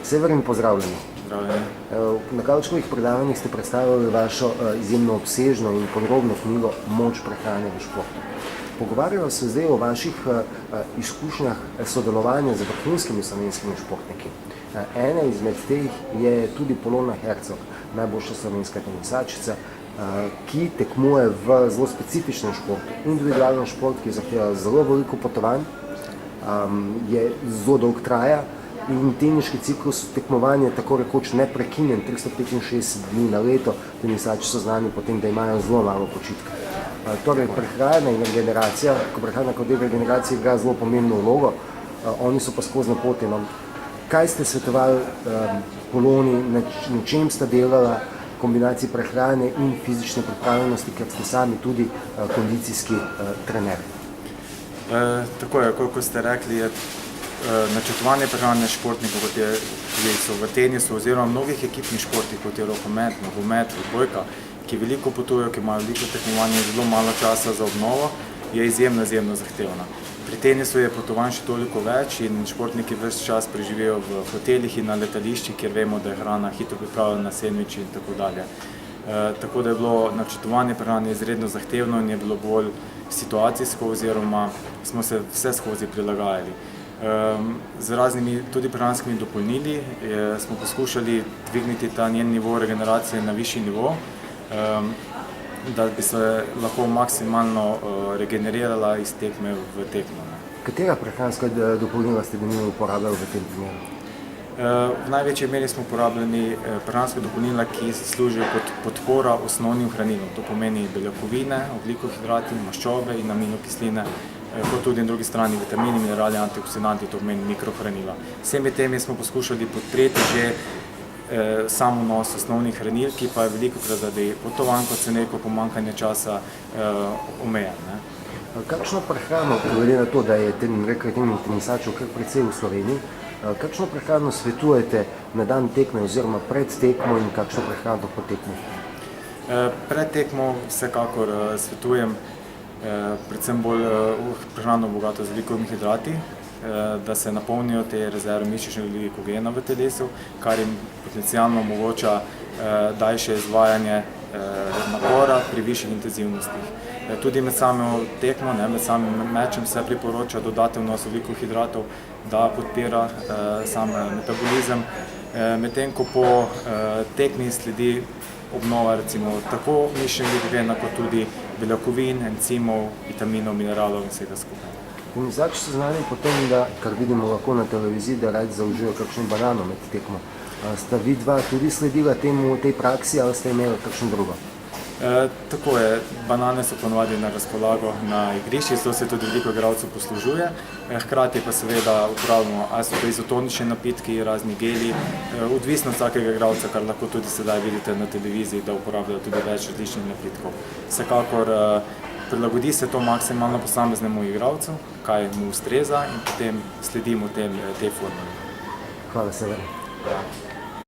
Severin, pozdravljeni. Zdravljeni. Na Kavčkovih predavanjih ste predstavili vašo izjemno obsežno in podrobno knjigo Moč prehrane v športu. Pogovarjamo se zdaj o vaših izkušnjah sodelovanja z vrhunskimi slovenskimi športniki. Ena izmed teh je tudi Polona Hercog, najboljša slovenska tenisačica, ki tekmuje v zelo specifičnem športu, individualnem športu, ki zahteva zelo veliko potovanj, je zelo dolg traja in teniški ciklus tekmovanja tako rekoč neprekinjen, 365 dni na leto. Tenisači so znani potem, da imajo zelo malo počitka. Torej, prehrana in regeneracija, ko prehrana kot del regeneracije igra zelo pomembno vlogo, oni so pa skozi na poti. Kaj ste svetovali Poloni, na čem sta delala kombinaciji prehrane in fizične pripravljenosti, ker ste sami tudi kondicijski trener? Tako je, koliko ste rekli, je načrtovanje prehrane športnikov, kot so v tenisu oziroma mnogih ekipnih športih, kot je rokomet, nogomet, odbojka, ki veliko potujejo, ki imajo veliko tekmovanja in zelo malo časa za obnovo, je izjemno zahtevna. Pri tenisu je potovanj še toliko več in športniki ves čas preživijo v hotelih in na letališčih, kjer vemo, da je hrana hitro pripravljena, sendviči in tako dalje. Tako da je bilo načrtovanje prehrane izredno zahtevno in je bilo bolj situacijsko oziroma smo se vse skozi prilagajali. Z raznimi tudi prehranskimi dopolnili smo poskušali dvigniti ta njen nivo regeneracije na višji nivo, da bi se lahko maksimalno regenerirala iz tekme v tekmo. Katera prehranska dopolnila ste denimo uporabljali v tem primeru? V največji meri smo uporabljali prehranska dopolnila, ki služijo kot podpora osnovnim hranilom. To pomeni beljakovine, ogljikohidrati, maščobe in aminokisline, kot tudi na drugi strani vitamini, minerali, antioksidanti, to pomeni mikrohranila. Vsemi temi smo poskušali podpreti že sam vnos osnovnih hranil, ki pa je velikokrat zaradi potovanj, kot se neko pomanjkanje časa omejen. Kakšno prehrano, glede na to, da je rekreativnih tenisačev kar precej v Sloveniji, kakšno prehrano svetujete na dan tekme oziroma pred tekmo in kakšno prehrano po tekmo? Pred tekmo vsekakor svetujem predvsem bolj prehrano bogato z ogljikovimi hidrati, da se napolnijo te rezerve mišičnega glikogena v telesu, kar jim potencialno omogoča daljše izvajanje napora pri višjih intenzivnostih. Tudi med samo tekmo, med samim mečem se priporoča dodaten vnos ogljikovih hidratov, da podpira sam metabolizem, medtem ko po tekmi sledi obnova recimo tako mišičnega glikogena kot tudi beljakovin, encimov, vitaminov, mineralov in vsega skupaj. Tenisači so znani po tem, da, kar vidimo lahko na televiziji, da radi zaužijo kakšno banano med tekmo. Sta vi dva tudi sledila tej praksi ali ste imeli kakšno drugo? Tako je, banane so ponovadi na razpolago na igrišču, zato se tudi veliko igralcev poslužuje. Hkrati pa seveda uporabljamo, ali so to izotonični napitki, razni geli, odvisno od vsakega igralca, kar lahko tudi sedaj vidite na televiziji, da uporabljajo tudi več različnih napitkov. Vsekakor prilagodi se to maksimalno posameznemu igralcu, kaj mu ustreza in potem sledimo tej formuli. Hvala, Severin.